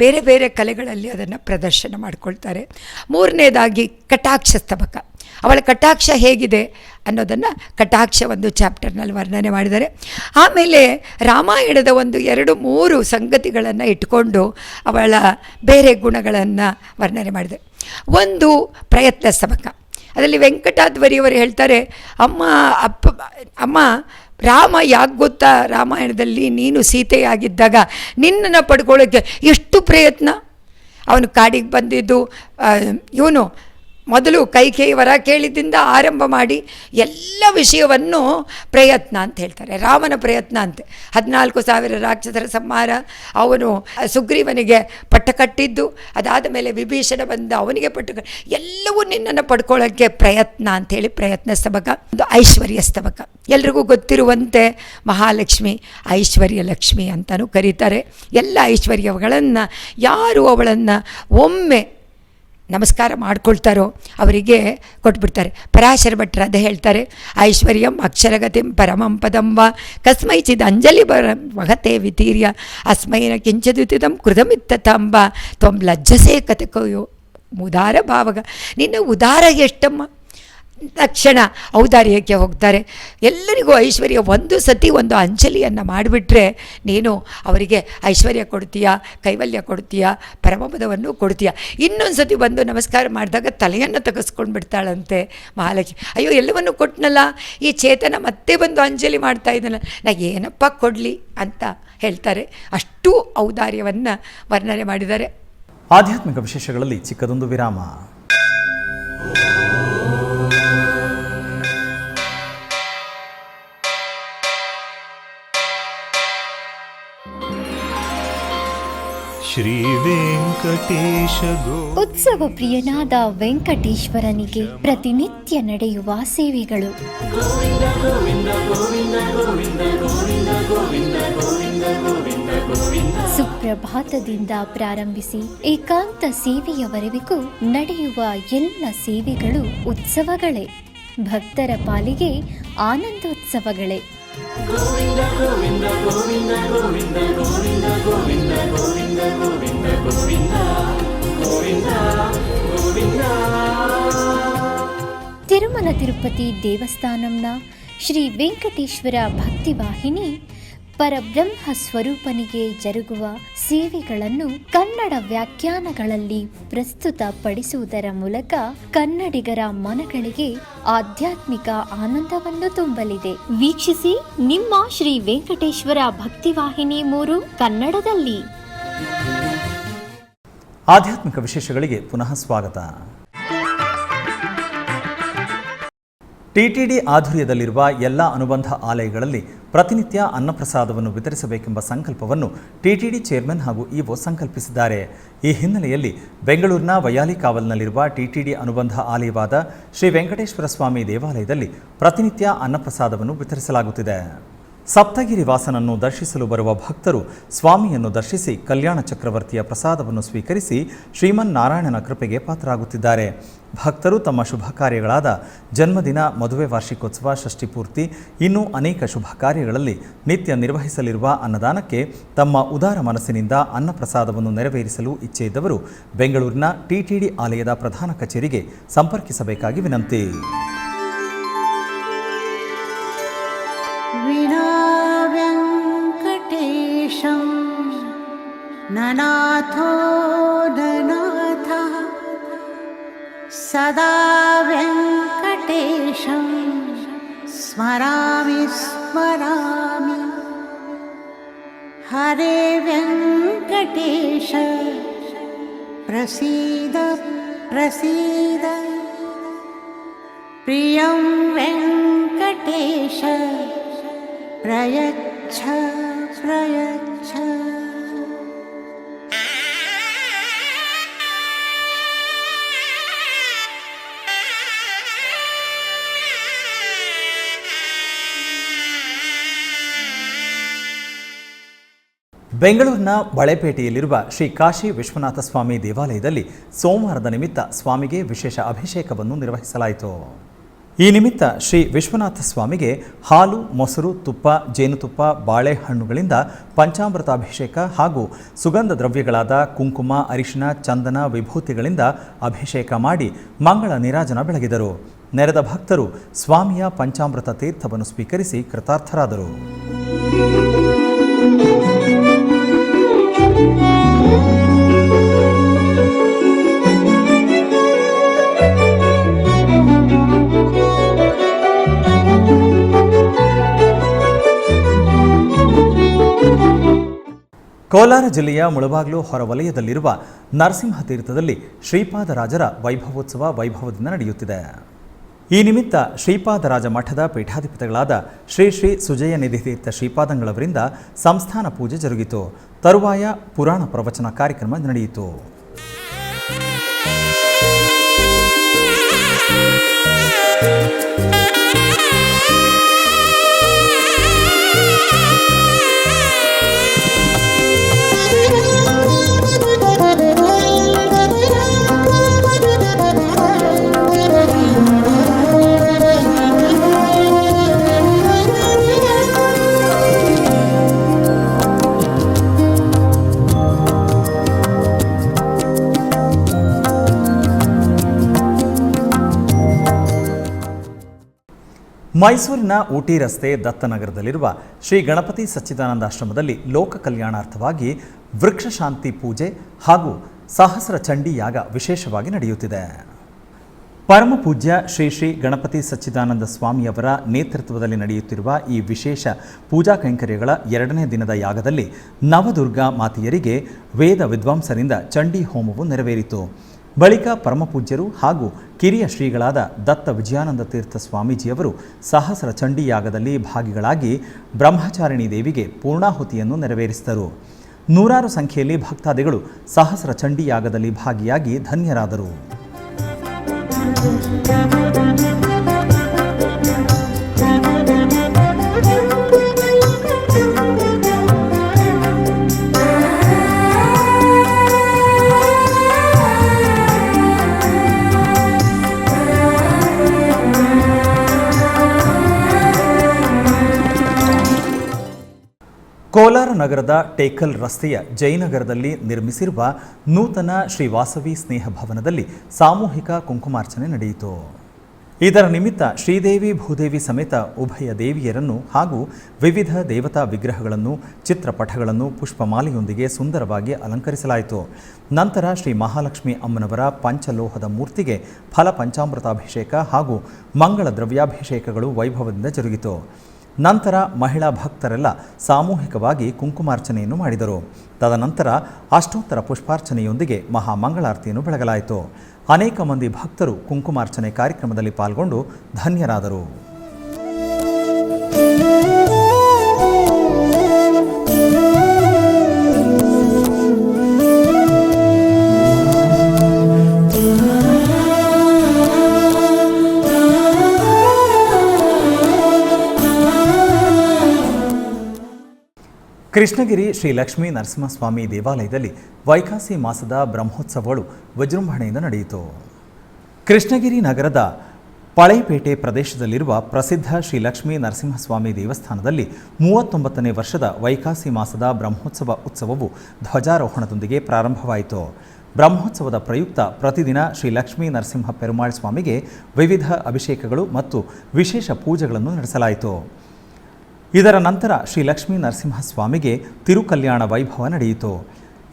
ಬೇರೆ ಬೇರೆ ಕಲೆಗಳಲ್ಲಿ ಅದನ್ನು ಪ್ರದರ್ಶನ ಮಾಡ್ಕೊಳ್ತಾರೆ. ಮೂರನೇದಾಗಿ ಕಟಾಕ್ಷ ಸ್ತಬಕ. ಅವಳ ಕಟಾಕ್ಷ ಹೇಗಿದೆ ಅನ್ನೋದನ್ನು ಕಟಾಕ್ಷ ಒಂದು ಚಾಪ್ಟರ್ನಲ್ಲಿ ವರ್ಣನೆ ಮಾಡಿದ್ದಾರೆ. ಆಮೇಲೆ ರಾಮಾಯಣದ ಒಂದು 2-3 ಸಂಗತಿಗಳನ್ನು ಇಟ್ಕೊಂಡು ಅವಳ ಬೇರೆ ಗುಣಗಳನ್ನು ವರ್ಣನೆ ಮಾಡಿದ್ದಾರೆ. ಒಂದು ಪ್ರಯತ್ನ ಸ್ತಬಕ. ಅದರಲ್ಲಿ ವೆಂಕಟಾದ್ವರಿಯವರು ಹೇಳ್ತಾರೆ, ಅಮ್ಮ ರಾಮ ಯಾಕೆ ಗೊತ್ತಾ, ರಾಮಾಯಣದಲ್ಲಿ ನೀನು ಸೀತೆಯಾಗಿದ್ದಾಗ ನಿನ್ನನ್ನು ಪಡ್ಕೊಳ್ಳೋಕ್ಕೆ ಎಷ್ಟು ಪ್ರಯತ್ನ. ಅವನು ಕಾಡಿಗೆ ಬಂದಿದ್ದು, ಇವನು ಮೊದಲು ಕೈಕೇಯಿ ವರ ಕೇಳಿದ್ದಿಂದ ಆರಂಭ ಮಾಡಿ ಎಲ್ಲ ವಿಷಯವನ್ನು ಪ್ರಯತ್ನ ಅಂತ ಹೇಳ್ತಾರೆ. ರಾಮನ ಪ್ರಯತ್ನ ಅಂತೆ. 14,000 ರಾಕ್ಷಸರ ಸಂಹಾರ, ಅವನು ಸುಗ್ರೀವನಿಗೆ ಪಟ್ಟ ಕಟ್ಟಿದ್ದು, ಅದಾದ ಮೇಲೆ ವಿಭೀಷಣ ಬಂದ ಅವನಿಗೆ ಪಟ್ಟ ಎಲ್ಲವೂ ನಿನ್ನನ್ನು ಪಡ್ಕೊಳ್ಳೋಕ್ಕೆ ಪ್ರಯತ್ನ ಅಂಥೇಳಿ ಪ್ರಯತ್ನ ಸ್ತಬಕ. ಒಂದು ಐಶ್ವರ್ಯ ಸ್ತಬಕ. ಎಲ್ರಿಗೂ ಗೊತ್ತಿರುವಂತೆ ಮಹಾಲಕ್ಷ್ಮಿ ಐಶ್ವರ್ಯ ಲಕ್ಷ್ಮಿ ಅಂತಲೂ ಕರೀತಾರೆ. ಎಲ್ಲ ಐಶ್ವರ್ಯಗಳನ್ನು ಯಾರು ಅವಳನ್ನು ಒಮ್ಮೆ ನಮಸ್ಕಾರ ಮಾಡ್ಕೊಳ್ತಾರೋ ಅವರಿಗೆ ಕೊಟ್ಬಿಡ್ತಾರೆ. ಪರಾಶರ ಭಟ್ರು ಅದೇ ಹೇಳ್ತಾರೆ, ಐಶ್ವರ್ಯಂ ಅಕ್ಷರಗತಿಂ ಪರಮಂ ಪದಂಬ ಕಸ್ಮೈಚಿದ್ ಅಂಜಲಿ ವಹತೆ ವಿತೀರ್ಯ ಅಸ್ಮೈನ ಕಿಂಚದುತಿದಂ ಕೃತಮಿತ್ತಂಬ ತ್ವಂ ಲಜ್ಜಸೇ ಕಥಕಯೋ ಉದಾರ ಭಾವಗ. ನಿನ್ನ ಉದಾರ ಎಷ್ಟಮ್ಮ. ತಕ್ಷಣ ಔದಾರ್ಯಕ್ಕೆ ಹೋಗ್ತಾರೆ. ಎಲ್ಲರಿಗೂ ಐಶ್ವರ್ಯ ಒಂದು ಸತಿ ಒಂದು ಅಂಜಲಿಯನ್ನು ಮಾಡಿಬಿಟ್ರೆ ನೀನು ಅವರಿಗೆ ಐಶ್ವರ್ಯ ಕೊಡ್ತೀಯಾ, ಕೈವಲ್ಯ ಕೊಡ್ತೀಯಾ, ಪರಮಪದವನ್ನು ಕೊಡ್ತೀಯಾ. ಇನ್ನೊಂದು ಸತಿ ಬಂದು ನಮಸ್ಕಾರ ಮಾಡಿದಾಗ ತಲೆಯನ್ನು ತೆಗೆಸ್ಕೊಂಡು ಬಿಡ್ತಾಳಂತೆ ಮಹಾಲಕ್ಷ್ಮಿ. ಅಯ್ಯೋ ಎಲ್ಲವನ್ನು ಕೊಟ್ಟನಲ್ಲ, ಈ ಚೇತನ ಮತ್ತೆ ಬಂದು ಅಂಜಲಿ ಮಾಡ್ತಾ ಇದ್ದಾನಲ್ಲ, ನಾ ಏನಪ್ಪ ಕೊಡಲಿ ಅಂತ ಹೇಳ್ತಾರೆ. ಅಷ್ಟು ಔದಾರ್ಯವನ್ನು ವರ್ಣನೆ ಮಾಡಿದ್ದಾರೆ. ಆಧ್ಯಾತ್ಮಿಕ ವಿಶೇಷಗಳಲ್ಲಿ ಚಿಕ್ಕದೊಂದು ವಿರಾಮ. ಶ್ರೀ ವೆಂಕಟೇಶ ಉತ್ಸವ ಪ್ರಿಯನಾದ ವೆಂಕಟೇಶ್ವರನಿಗೆ ಪ್ರತಿನಿತ್ಯ ನಡೆಯುವ ಸೇವೆಗಳು. ಸುಪ್ರಭಾತದಿಂದ ಪ್ರಾರಂಭಿಸಿ ಏಕಾಂತ ಸೇವೆಯವರೆಗೂ ನಡೆಯುವ ಎಲ್ಲ ಸೇವೆಗಳು ಉತ್ಸವಗಳೇ. ಭಕ್ತರ ಪಾಲಿಗೆ ಆನಂದೋತ್ಸವಗಳೇ. ತಿರುಮಲ ತಿರುಪತಿ ದೇವಸ್ಥಾನಂನ ಶ್ರೀ ವೆಂಕಟೇಶ್ವರ ಭಕ್ತಿವಾಹಿನಿ ಪರಬ್ರಹ್ಮ ಸ್ವರೂಪನಿಗೆ ಜರುಗುವ ಸೇವೆಗಳನ್ನು ಕನ್ನಡ ವ್ಯಾಖ್ಯಾನಗಳಲ್ಲಿ ಪ್ರಸ್ತುತಪಡಿಸುವುದರ ಮೂಲಕ ಕನ್ನಡಿಗರ ಮನಗಳಿಗೆ ಆಧ್ಯಾತ್ಮಿಕ ಆನಂದವನ್ನು ತುಂಬಲಿದೆ. ವೀಕ್ಷಿಸಿ ನಿಮ್ಮ ಶ್ರೀ ವೆಂಕಟೇಶ್ವರ ಭಕ್ತಿವಾಹಿನಿ 3 ಕನ್ನಡದಲ್ಲಿ. ಆಧ್ಯಾತ್ಮಿಕ ವಿಶೇಷಗಳಿಗೆ ಪುನಃ ಸ್ವಾಗತ. ಟಿಟಿಡಿ ಆಧ್ವರ್ಯದಲ್ಲಿರುವ ಎಲ್ಲ ಅನುಬಂಧ ಆಲಯಗಳಲ್ಲಿ ಪ್ರತಿನಿತ್ಯ ಅನ್ನಪ್ರಸಾದವನ್ನು ವಿತರಿಸಬೇಕೆಂಬ ಸಂಕಲ್ಪವನ್ನು ಟಿಟಿಡಿ ಚೇರ್ಮನ್ ಹಾಗೂ ಇಒ ಸಂಕಲ್ಪಿಸಿದ್ದಾರೆ. ಈ ಹಿನ್ನೆಲೆಯಲ್ಲಿ ಬೆಂಗಳೂರಿನ ವೈಯಾಲಿ ಕಾವಲ್ನಲ್ಲಿರುವ ಟಿಟಿಡಿ ಅನುಬಂಧ ಆಲಯವಾದ ಶ್ರೀ ವೆಂಕಟೇಶ್ವರ ಸ್ವಾಮಿ ದೇವಾಲಯದಲ್ಲಿ ಪ್ರತಿನಿತ್ಯ ಅನ್ನಪ್ರಸಾದವನ್ನು ವಿತರಿಸಲಾಗುತ್ತಿದೆ. ಸಪ್ತಗಿರಿ ವಾಸನನ್ನು ದರ್ಶಿಸಲು ಬರುವ ಭಕ್ತರು ಸ್ವಾಮಿಯನ್ನು ದರ್ಶಿಸಿ ಕಲ್ಯಾಣ ಚಕ್ರವರ್ತಿಯ ಪ್ರಸಾದವನ್ನು ಸ್ವೀಕರಿಸಿ ಶ್ರೀಮನ್ನಾರಾಯಣನ ಕೃಪೆಗೆ ಪಾತ್ರರಾಗುತ್ತಿದ್ದಾರೆ. ಭಕ್ತರು ತಮ್ಮ ಶುಭ ಕಾರ್ಯಗಳಾದ ಜನ್ಮದಿನ, ಮದುವೆ, ವಾರ್ಷಿಕೋತ್ಸವ, ಷಷ್ಠಿಪೂರ್ತಿ ಇನ್ನೂ ಅನೇಕ ಶುಭ ಕಾರ್ಯಗಳಲ್ಲಿ ನಿತ್ಯ ನಿರ್ವಹಿಸಲಿರುವ ಅನ್ನದಾನಕ್ಕೆ ತಮ್ಮ ಉದಾರ ಮನಸ್ಸಿನಿಂದ ಅನ್ನ ಪ್ರಸಾದವನ್ನು ನೆರವೇರಿಸಲು ಇಚ್ಛೆ ಇದ್ದವರು ಬೆಂಗಳೂರಿನ ಟಿಟಿಡಿ ಆಲಯದ ಪ್ರಧಾನ ಕಚೇರಿಗೆ ಸಂಪರ್ಕಿಸಬೇಕಾಗಿ ವಿನಂತಿ. विना वेङ्कटेशं ननाथो ननाथः सदा वेङ्कटेशं स्मरामि स्मरामि. हरे वेङ्कटेश प्रसीद प्रसीद. प्रियं वेङ्कटेश प्रयच्छ प्रयच्छ. ಬೆಂಗಳೂರಿನ ಬಳೆಪೇಟೆಯಲ್ಲಿರುವ ಶ್ರೀ ಕಾಶಿ ವಿಶ್ವನಾಥ ಸ್ವಾಮಿ ದೇವಾಲಯದಲ್ಲಿ ಸೋಮವಾರದ ನಿಮಿತ್ತ ಸ್ವಾಮಿಗೆ ವಿಶೇಷ ಅಭಿಷೇಕವನ್ನು ನಿರ್ವಹಿಸಲಾಯಿತು. ಈ ನಿಮಿತ್ತ ಶ್ರೀ ವಿಶ್ವನಾಥ ಸ್ವಾಮಿಗೆ ಹಾಲು, ಮೊಸರು, ತುಪ್ಪ, ಜೇನುತುಪ್ಪ, ಬಾಳೆಹಣ್ಣುಗಳಿಂದ ಪಂಚಾಮೃತಾಭಿಷೇಕ ಹಾಗೂ ಸುಗಂಧ ದ್ರವ್ಯಗಳಾದ ಕುಂಕುಮ, ಅರಿಶಿನ, ಚಂದನ, ವಿಭೂತಿಗಳಿಂದ ಅಭಿಷೇಕ ಮಾಡಿ ಮಂಗಳ ನೀರಾಜನ ಬೆಳಗಿದರು. ನೆರೆದ ಭಕ್ತರು ಸ್ವಾಮಿಯ ಪಂಚಾಮೃತ ತೀರ್ಥವನ್ನು ಸ್ವೀಕರಿಸಿ ಕೃತಾರ್ಥರಾದರು. ಕೋಲಾರ ಜಿಲ್ಲೆಯ ಮುಳಬಾಗಿಲು ಹೊರವಲಯದಲ್ಲಿರುವ ನರಸಿಂಹ ತೀರ್ಥದಲ್ಲಿ ಶ್ರೀಪಾದರಾಜರ ವೈಭವೋತ್ಸವ ವೈಭವದಿಂದ ನಡೆಯುತ್ತಿದೆ. ಈ ನಿಮಿತ್ತ ಶ್ರೀಪಾದರಾಜ ಮಠದ ಪೀಠಾಧಿಪತಿಗಳಾದ ಶ್ರೀ ಶ್ರೀ ಸುಜಯ ನಿಧಿ ತೀರ್ಥ ಶ್ರೀಪಾದಂಗಳವರಿಂದ ಸಂಸ್ಥಾನ ಪೂಜೆ ಜರುಗಿತು. ತರುವಾಯ ಪುರಾಣ ಪ್ರವಚನ ಕಾರ್ಯಕ್ರಮ ನಡೆಯಿತು. ಮೈಸೂರಿನ ಊಟಿ ರಸ್ತೆ ದತ್ತನಗರದಲ್ಲಿರುವ ಶ್ರೀ ಗಣಪತಿ ಸಚ್ಚಿದಾನಂದಾಶ್ರಮದಲ್ಲಿ ಲೋಕ ಕಲ್ಯಾಣಾರ್ಥವಾಗಿ ವೃಕ್ಷ ಶಾಂತಿ ಪೂಜೆ ಹಾಗೂ ಸಹಸ್ರ ಚಂಡಿ ಯಾಗ ವಿಶೇಷವಾಗಿ ನಡೆಯುತ್ತಿದೆ. ಪರಮ ಪೂಜ್ಯ ಶ್ರೀ ಶ್ರೀ ಗಣಪತಿ ಸಚ್ಚಿದಾನಂದ ಸ್ವಾಮಿಯವರ ನೇತೃತ್ವದಲ್ಲಿ ನಡೆಯುತ್ತಿರುವ ಈ ವಿಶೇಷ ಪೂಜಾ ಕೈಂಕರ್ಯಗಳ 2ನೇ ದಿನದ ಯಾಗದಲ್ಲಿ ನವದುರ್ಗಾ ಮಾತೆಯರಿಗೆ ವೇದ ವಿದ್ವಾಂಸರಿಂದ ಚಂಡಿ ಹೋಮವು ನೆರವೇರಿತು. ಬಳಿಕ ಪರಮಪೂಜ್ಯರು ಹಾಗೂ ಕಿರಿಯ ಶ್ರೀಗಳಾದ ದತ್ತ ವಿಜಯಾನಂದ ತೀರ್ಥ ಸ್ವಾಮೀಜಿಯವರು ಸಹಸ್ರ ಚಂಡಿ ಯಾಗದಲ್ಲಿ ಭಾಗಿಗಳಾಗಿ ಬ್ರಹ್ಮಚಾರಿಣಿ ದೇವಿಗೆ ಪೂರ್ಣಾಹುತಿಯನ್ನು ನೆರವೇರಿಸಿದರು. ನೂರಾರು ಸಂಖ್ಯೆಯಲ್ಲಿ ಭಕ್ತಾದಿಗಳು ಸಹಸ್ರ ಚಂಡಿ ಯಾಗದಲ್ಲಿ ಭಾಗಿಯಾಗಿ ಧನ್ಯರಾದರು. ಕೋಲಾರ ನಗರದ ಟೇಕಲ್ ರಸ್ತೆಯ ಜಯನಗರದಲ್ಲಿ ನಿರ್ಮಿಸಿರುವ ನೂತನ ಶ್ರೀ ವಾಸವಿ ಸ್ನೇಹ ಭವನದಲ್ಲಿ ಸಾಮೂಹಿಕ ಕುಂಕುಮಾರ್ಚನೆ ನಡೆಯಿತು. ಇದರ ನಿಮಿತ್ತ ಶ್ರೀದೇವಿ ಭೂದೇವಿ ಸಮೇತ ಉಭಯ ದೇವಿಯರನ್ನು ಹಾಗೂ ವಿವಿಧ ದೇವತಾ ವಿಗ್ರಹಗಳನ್ನು, ಚಿತ್ರಪಟಗಳನ್ನು ಪುಷ್ಪಮಾಲೆಯೊಂದಿಗೆ ಸುಂದರವಾಗಿ ಅಲಂಕರಿಸಲಾಯಿತು. ನಂತರ ಶ್ರೀ ಮಹಾಲಕ್ಷ್ಮಿ ಅಮ್ಮನವರ ಪಂಚಲೋಹದ ಮೂರ್ತಿಗೆ ಫಲ ಪಂಚಾಮೃತಾಭಿಷೇಕ ಹಾಗೂ ಮಂಗಳ ದ್ರವ್ಯಾಭಿಷೇಕಗಳು ವೈಭವದಿಂದ ಜರುಗಿತು. ನಂತರ ಮಹಿಳಾ ಭಕ್ತರೆಲ್ಲ ಸಾಮೂಹಿಕವಾಗಿ ಕುಂಕುಮಾರ್ಚನೆಯನ್ನು ಮಾಡಿದರು. ತದನಂತರ ಅಷ್ಟೋತ್ತರ ಪುಷ್ಪಾರ್ಚನೆಯೊಂದಿಗೆ ಮಹಾಮಂಗಳಾರತಿಯನ್ನು ಬೆಳಗಲಾಯಿತು. ಅನೇಕ ಮಂದಿ ಭಕ್ತರು ಕುಂಕುಮಾರ್ಚನೆ ಕಾರ್ಯಕ್ರಮದಲ್ಲಿ ಪಾಲ್ಗೊಂಡು ಧನ್ಯರಾದರು. ಕೃಷ್ಣಗಿರಿ ಶ್ರೀ ಲಕ್ಷ್ಮೀ ನರಸಿಂಹಸ್ವಾಮಿ ದೇವಾಲಯದಲ್ಲಿ ವೈಖಾಸಿ ಮಾಸದ ಬ್ರಹ್ಮೋತ್ಸವಗಳು ವಿಜೃಂಭಣೆಯಿಂದ ನಡೆಯಿತು. ಕೃಷ್ಣಗಿರಿ ನಗರದ ಪಳೈಪೇಟೆ ಪ್ರದೇಶದಲ್ಲಿರುವ ಪ್ರಸಿದ್ಧ ಶ್ರೀ ಲಕ್ಷ್ಮೀ ನರಸಿಂಹಸ್ವಾಮಿ ದೇವಸ್ಥಾನದಲ್ಲಿ 39ನೇ ವರ್ಷದ ವೈಖಾಸಿ ಮಾಸದ ಬ್ರಹ್ಮೋತ್ಸವ ಉತ್ಸವವು ಧ್ವಜಾರೋಹಣದೊಂದಿಗೆ ಪ್ರಾರಂಭವಾಯಿತು. ಬ್ರಹ್ಮೋತ್ಸವದ ಪ್ರಯುಕ್ತ ಪ್ರತಿದಿನ ಶ್ರೀ ಲಕ್ಷ್ಮೀ ನರಸಿಂಹ ಪೆರುಮಾಳ್ ಸ್ವಾಮಿಗೆ ವಿವಿಧ ಅಭಿಷೇಕಗಳು ಮತ್ತು ವಿಶೇಷ ಪೂಜೆಗಳನ್ನು ನಡೆಸಲಾಯಿತು. ಇದರ ನಂತರ ಶ್ರೀ ಲಕ್ಷ್ಮೀ ನರಸಿಂಹಸ್ವಾಮಿಗೆ ತಿರುಕಲ್ಯಾಣ ವೈಭವ ನಡೆಯಿತು.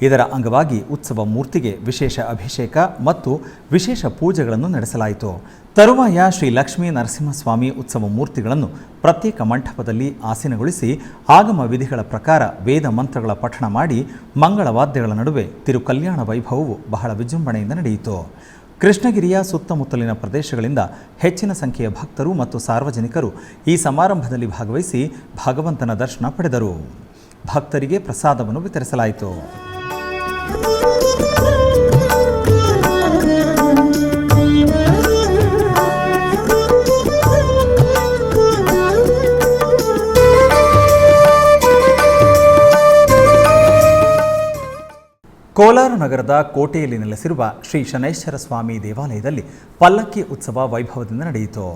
ಇದರ ಅಂಗವಾಗಿ ಉತ್ಸವ ಮೂರ್ತಿಗೆ ವಿಶೇಷ ಅಭಿಷೇಕ ಮತ್ತು ವಿಶೇಷ ಪೂಜೆಗಳನ್ನು ನಡೆಸಲಾಯಿತು. ತರುವಾಯ ಶ್ರೀ ಲಕ್ಷ್ಮೀ ನರಸಿಂಹಸ್ವಾಮಿ ಉತ್ಸವ ಮೂರ್ತಿಗಳನ್ನು ಪ್ರತ್ಯೇಕ ಮಂಟಪದಲ್ಲಿ ಆಸೀನಗೊಳಿಸಿ ಆಗಮ ವಿಧಿಗಳ ಪ್ರಕಾರ ವೇದ ಮಂತ್ರಗಳ ಪಠಣ ಮಾಡಿ ಮಂಗಳವಾದ್ಯಗಳ ನಡುವೆ ತಿರುಕಲ್ಯಾಣ ವೈಭವವು ಬಹಳ ವಿಜೃಂಭಣೆಯಿಂದ ನಡೆಯಿತು. ಕೃಷ್ಣಗಿರಿಯ ಸುತ್ತಮುತ್ತಲಿನ ಪ್ರದೇಶಗಳಿಂದ ಹೆಚ್ಚಿನ ಸಂಖ್ಯೆಯ ಭಕ್ತರು ಮತ್ತು ಸಾರ್ವಜನಿಕರು ಈ ಸಮಾರಂಭದಲ್ಲಿ ಭಾಗವಹಿಸಿ ಭಗವಂತನ ದರ್ಶನ ಪಡೆದರು. ಭಕ್ತರಿಗೆ ಪ್ರಸಾದವನ್ನು ವಿತರಿಸಲಾಯಿತು. ಕೋಲಾರ ನಗರದ ಕೋಟೆಯಲ್ಲಿ ನೆಲೆಸಿರುವ ಶ್ರೀ ಶನೈಶ್ಚರ ಸ್ವಾಮಿ ದೇವಾಲಯದಲ್ಲಿ ಪಲ್ಲಕ್ಕಿ ಉತ್ಸವ ವೈಭವದಿಂದ ನಡೆಯಿತು.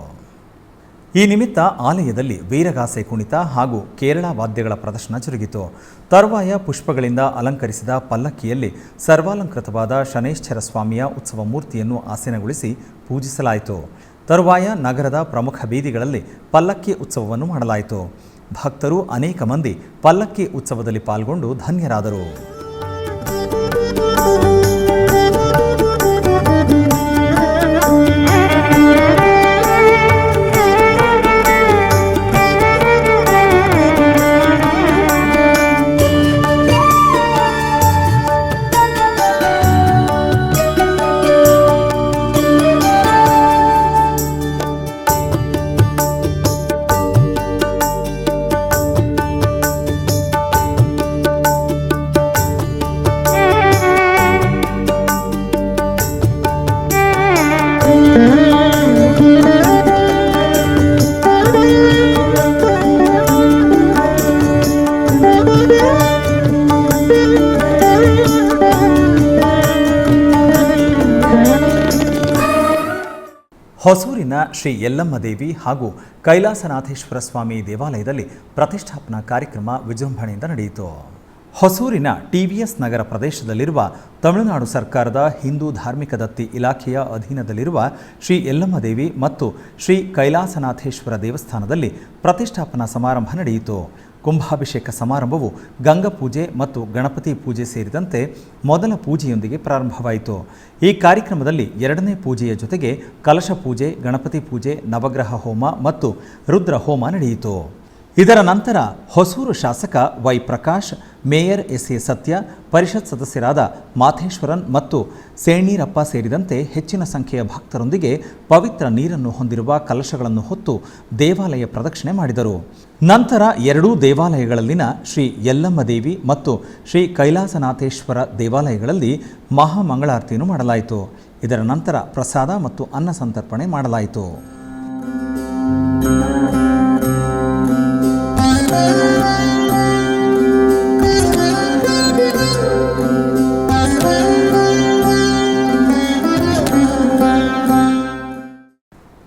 ಈ ನಿಮಿತ್ತ ಆಲಯದಲ್ಲಿ ವೀರಗಾಸೆ ಕುಣಿತ ಹಾಗೂ ಕೇರಳ ವಾದ್ಯಗಳ ಪ್ರದರ್ಶನ ಜರುಗಿತು. ತರುವಾಯ ಪುಷ್ಪಗಳಿಂದ ಅಲಂಕರಿಸಿದ ಪಲ್ಲಕ್ಕಿಯಲ್ಲಿ ಸರ್ವಾಲಂಕೃತವಾದ ಶನೈಶ್ಚರ ಸ್ವಾಮಿಯ ಉತ್ಸವ ಮೂರ್ತಿಯನ್ನು ಆಸೀನಗೊಳಿಸಿ ಪೂಜಿಸಲಾಯಿತು. ತರುವಾಯ ನಗರದ ಪ್ರಮುಖ ಬೀದಿಗಳಲ್ಲಿ ಪಲ್ಲಕ್ಕಿ ಉತ್ಸವವನ್ನು ಮಾಡಲಾಯಿತು. ಭಕ್ತರು ಅನೇಕ ಮಂದಿ ಪಲ್ಲಕ್ಕಿ ಉತ್ಸವದಲ್ಲಿ ಪಾಲ್ಗೊಂಡು ಧನ್ಯರಾದರು. ಹೊಸೂರಿನ ಶ್ರೀ ಯಲ್ಲಮ್ಮ ದೇವಿ ಹಾಗೂ ಕೈಲಾಸನಾಥೇಶ್ವರ ಸ್ವಾಮಿ ದೇವಾಲಯದಲ್ಲಿ ಪ್ರತಿಷ್ಠಾಪನಾ ಕಾರ್ಯಕ್ರಮ ವಿಜೃಂಭಣೆಯಿಂದ ನಡೆಯಿತು. ಹೊಸೂರಿನ ಟಿವಿಎಸ್ ನಗರ ಪ್ರದೇಶದಲ್ಲಿರುವ ತಮಿಳುನಾಡು ಸರ್ಕಾರದ ಹಿಂದೂ ಧಾರ್ಮಿಕ ದತ್ತಿ ಇಲಾಖೆಯ ಅಧೀನದಲ್ಲಿರುವ ಶ್ರೀ ಯಲ್ಲಮ್ಮ ದೇವಿ ಮತ್ತು ಶ್ರೀ ಕೈಲಾಸನಾಥೇಶ್ವರ ದೇವಸ್ಥಾನದಲ್ಲಿ ಪ್ರತಿಷ್ಠಾಪನಾ ಸಮಾರಂಭ ನಡೆಯಿತು. ಕುಂಭಾಭಿಷೇಕ ಸಮಾರಂಭವು ಗಂಗಪೂಜೆ ಮತ್ತು ಗಣಪತಿ ಪೂಜೆ ಸೇರಿದಂತೆ ಮೊದಲ ಪೂಜೆಯೊಂದಿಗೆ ಪ್ರಾರಂಭವಾಯಿತು. ಈ ಕಾರ್ಯಕ್ರಮದಲ್ಲಿ ಎರಡನೇ ಪೂಜೆಯ ಜೊತೆಗೆ ಕಲಶ ಪೂಜೆ, ಗಣಪತಿ ಪೂಜೆ, ನವಗ್ರಹ ಹೋಮ ಮತ್ತು ರುದ್ರ ಹೋಮ ನಡೆಯಿತು. ಇದರ ನಂತರ ಹೊಸೂರು ಶಾಸಕ Y Prakash, mayor S A Satya, ಪರಿಷತ್ ಸದಸ್ಯರಾದ ಮಾಥೇಶ್ವರನ್ ಮತ್ತು ಸೇಣೀರಪ್ಪ ಸೇರಿದಂತೆ ಹೆಚ್ಚಿನ ಸಂಖ್ಯೆಯ ಭಕ್ತರೊಂದಿಗೆ ಪವಿತ್ರ ನೀರನ್ನು ಹೊಂದಿರುವ ಕಲಶಗಳನ್ನು ಹೊತ್ತು ದೇವಾಲಯ ಪ್ರದಕ್ಷಿಣೆ ಮಾಡಿದರು. ನಂತರ ಎರಡೂ ದೇವಾಲಯಗಳಲ್ಲಿನ ಶ್ರೀ ಯಲ್ಲಮ್ಮ ದೇವಿ ಮತ್ತು ಶ್ರೀ ಕೈಲಾಸನಾಥೇಶ್ವರ ದೇವಾಲಯಗಳಲ್ಲಿ ಮಹಾಮಂಗಳಾರತಿಯನ್ನು ಮಾಡಲಾಯಿತು. ಇದರ ನಂತರ ಪ್ರಸಾದ ಮತ್ತು ಅನ್ನ ಸಂತರ್ಪಣೆ ಮಾಡಲಾಯಿತು.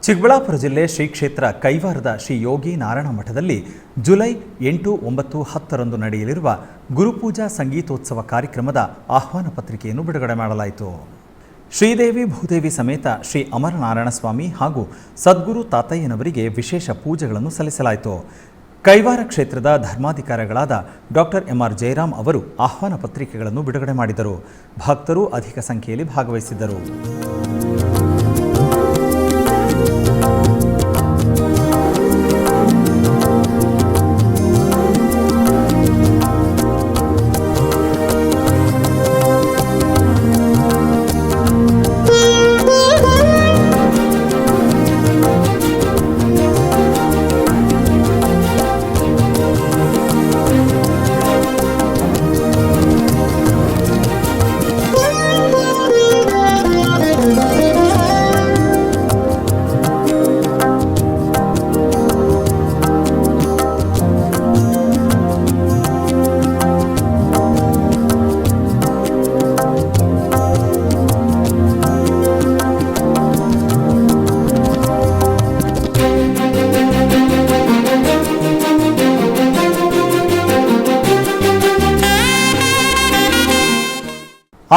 ಚಿಕ್ಕಬಳ್ಳಾಪುರ ಜಿಲ್ಲೆ ಶ್ರೀ ಕ್ಷೇತ್ರ ಕೈವಾರದ ಶ್ರೀ ಯೋಗಿ ನಾರಾಯಣ ಮಠದಲ್ಲಿ ಜುಲೈ 8, 9, 10ರಂದು ನಡೆಯಲಿರುವ ಗುರುಪೂಜಾ ಸಂಗೀತೋತ್ಸವ ಕಾರ್ಯಕ್ರಮದ ಆಹ್ವಾನ ಪತ್ರಿಕೆಯನ್ನು ಬಿಡುಗಡೆ ಮಾಡಲಾಯಿತು. ಶ್ರೀದೇವಿ ಭೂದೇವಿ ಸಮೇತ ಶ್ರೀ ಅಮರನಾರಾಯಣ ಸ್ವಾಮಿ ಹಾಗೂ ಸದ್ಗುರು ತಾತಯ್ಯನವರಿಗೆ ವಿಶೇಷ ಪೂಜೆಗಳನ್ನು ಸಲ್ಲಿಸಲಾಯಿತು. ಕೈವಾರ ಕ್ಷೇತ್ರದ ಧರ್ಮಾಧಿಕಾರಿಗಳಾದ ಡಾಕ್ಟರ್ MR ಜಯರಾಮ್ ಅವರು ಆಹ್ವಾನ ಪತ್ರಿಕೆಗಳನ್ನು ಬಿಡುಗಡೆ ಮಾಡಿದರು. ಭಕ್ತರು ಅಧಿಕ ಸಂಖ್ಯೆಯಲ್ಲಿ ಭಾಗವಹಿಸಿದ್ದರು.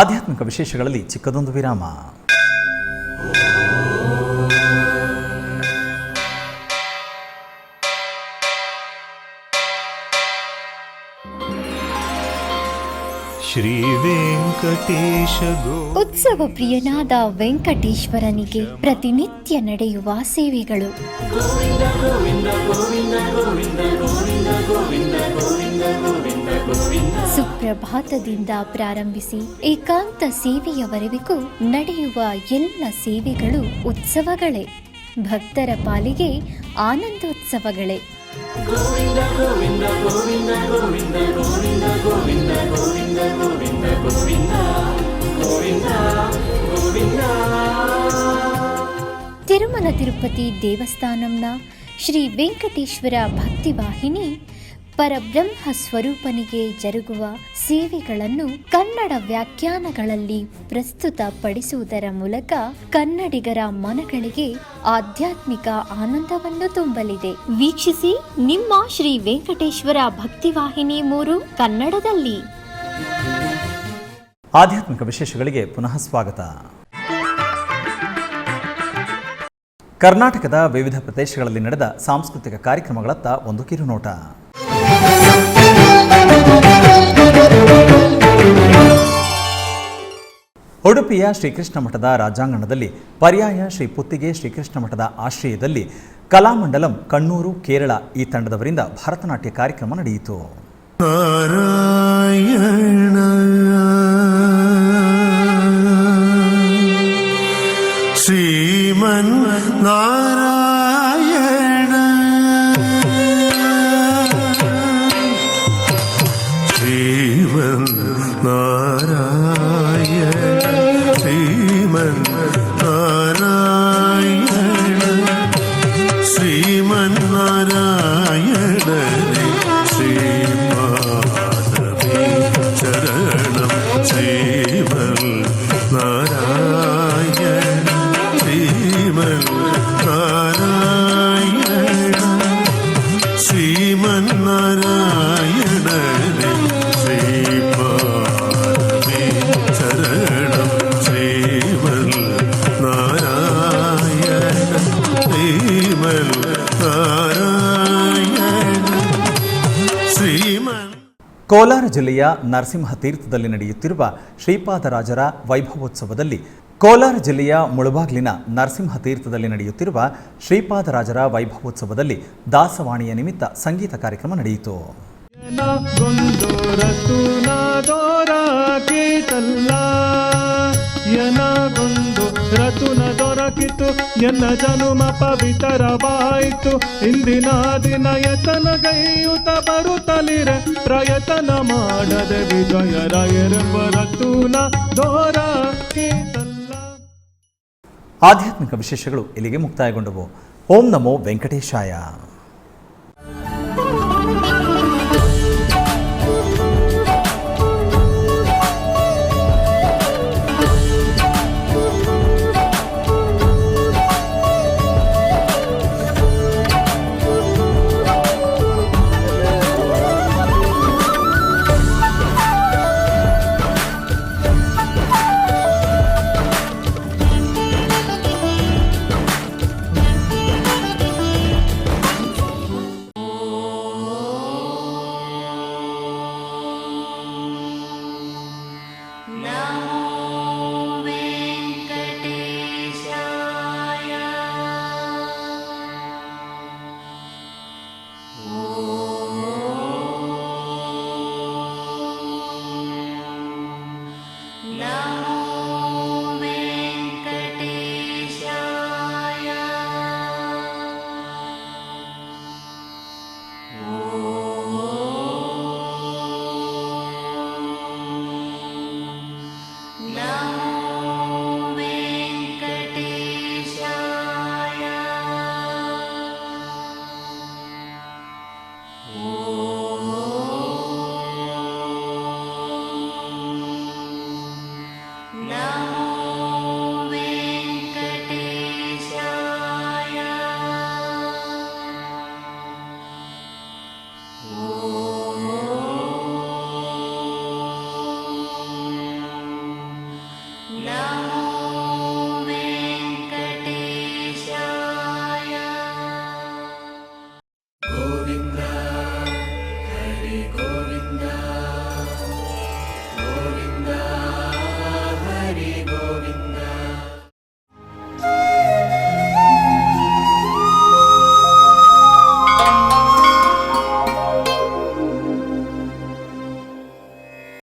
ಆಧ್ಯಾತ್ಮಿಕ ವಿಶೇಷಗಳಲ್ಲಿ ಚಿಕ್ಕದೊಂದು ವಿರಾಮ. ಶ್ರೀ ವೆಂಕಟೇಶ ಉತ್ಸವ ಪ್ರಿಯನಾದ ವೆಂಕಟೇಶ್ವರನಿಗೆ ಪ್ರತಿನಿತ್ಯ ನಡೆಯುವ ಸೇವೆಗಳು. ಸುಪ್ರಭಾತದಿಂದ ಪ್ರಾರಂಭಿಸಿ ಏಕಾಂತ ಸೇವೆಯವರೆಗೂ ನಡೆಯುವ ಎಲ್ಲ ಸೇವೆಗಳು ಉತ್ಸವಗಳೇ. ಭಕ್ತರ ಪಾಲಿಗೆ ಆನಂದೋತ್ಸವಗಳೇ. ತಿರುಮಲ ತಿರುಪತಿ ದೇವಸ್ಥಾನಂನ ಶ್ರೀ ವೆಂಕಟೇಶ್ವರ ಭಕ್ತಿವಾಹಿನಿ ಪರಬ್ರಹ್ಮ ಸ್ವರೂಪನಿಗೆ ಜರುಗುವ ಸೇವೆಗಳನ್ನು ಕನ್ನಡ ವ್ಯಾಖ್ಯಾನಗಳಲ್ಲಿ ಪ್ರಸ್ತುತಪಡಿಸುವುದರ ಮೂಲಕ ಕನ್ನಡಿಗರ ಮನಗಳಿಗೆ ಆಧ್ಯಾತ್ಮಿಕ ಆನಂದವನ್ನು ತುಂಬಲಿದೆ. ವೀಕ್ಷಿಸಿ ನಿಮ್ಮ ಶ್ರೀ ವೆಂಕಟೇಶ್ವರ ಭಕ್ತಿವಾಹಿನಿ 3 ಕನ್ನಡದಲ್ಲಿ. ಆಧ್ಯಾತ್ಮಿಕ ವಿಶೇಷಗಳಿಗೆ ಪುನಃ ಸ್ವಾಗತ. ಕರ್ನಾಟಕದ ವಿವಿಧ ಪ್ರದೇಶಗಳಲ್ಲಿ ನಡೆದ ಸಾಂಸ್ಕೃತಿಕ ಕಾರ್ಯಕ್ರಮಗಳತ್ತ ಒಂದು ಕಿರುನೋಟ. ಉಡುಪಿಯ ಶ್ರೀಕೃಷ್ಣ ಮಠದ ರಾಜಾಂಗಣದಲ್ಲಿ ಪರ್ಯಾಯ ಶ್ರೀ ಪುತ್ತಿಗೆ ಶ್ರೀಕೃಷ್ಣ ಮಠದ ಆಶ್ರಯದಲ್ಲಿ ಕಲಾಮಂಡಲಂ ಕಣ್ಣೂರು ಕೇರಳ ಈ ತಂಡದವರಿಂದ ಭರತನಾಟ್ಯ ಕಾರ್ಯಕ್ರಮ ನಡೆಯಿತು. ನಾರಾಯಣ ಶ್ರೀಮನ್ ನಾರಾಯಣ ಶ್ರೀಮನ್ ನಾರಾಯಣ ಶ್ರೀಮನ್ ನಾರಾಯಣ ಶ್ರೀಮನ್ ನಾರಾಯಣ ಶ್ರೀಪಾದವೇ ಶರಣಂ ಶ್ರೀಮನ್ ನಾರಾಯಣ ಶ್ರೀಮನ್ ನಾರಾಯಣ ಶ್ರೀಮನ್ ನಾರಾಯಣ ಶ್ರೀಪಾದವೇ ಶರಣಂ ಶ್ರೀಮನ್ ನಾರಾಯಣ ಶ್ರೀಮನ್ ನಾರಾಯಣ ಶ್ರೀಮನ್. ಕೋಲಾರ ಜಿಲ್ಲೆಯ ನರಸಿಂಹ ತೀರ್ಥದಲ್ಲಿ ನಡೆಯುತ್ತಿರುವ ಶ್ರೀಪಾದರಾಜರ ವೈಭವೋತ್ಸವದಲ್ಲಿ ಕೋಲಾರ ಜಿಲ್ಲೆಯ ಮುಳಬಾಗ್ಲಿನ ನರಸಿಂಹ ತೀರ್ಥದಲ್ಲಿ ನಡೆಯುತ್ತಿರುವ ಶ್ರೀಪಾದರಾಜರ ವೈಭವೋತ್ಸವದಲ್ಲಿ ದಾಸವಾಣಿಯ ನಿಮಿತ್ತ ಸಂಗೀತ ಕಾರ್ಯಕ್ರಮ ನಡೆಯಿತು. ರತುನ ದೊರಕಿತು ಎನ್ನ ಜನುಮ ಪವಿತ್ರವಾಯಿತು ಇಂದಿನ ದಿನ ಯತನಗೈಯುತ ಬರುತ್ತಲಿರೆ ಪ್ರಯತ್ನ ಮಾಡದೆ ವಿಜಯರಾಯರೆಂಬ ರತುನ ದೊರಕಿತಲ್ಲ. ಆಧ್ಯಾತ್ಮಿಕ ವಿಶೇಷಗಳು ಇಲ್ಲಿಗೆ ಮುಕ್ತಾಯಗೊಂಡವು. ಓಂ ನಮೋ ವೆಂಕಟೇಶಾಯ.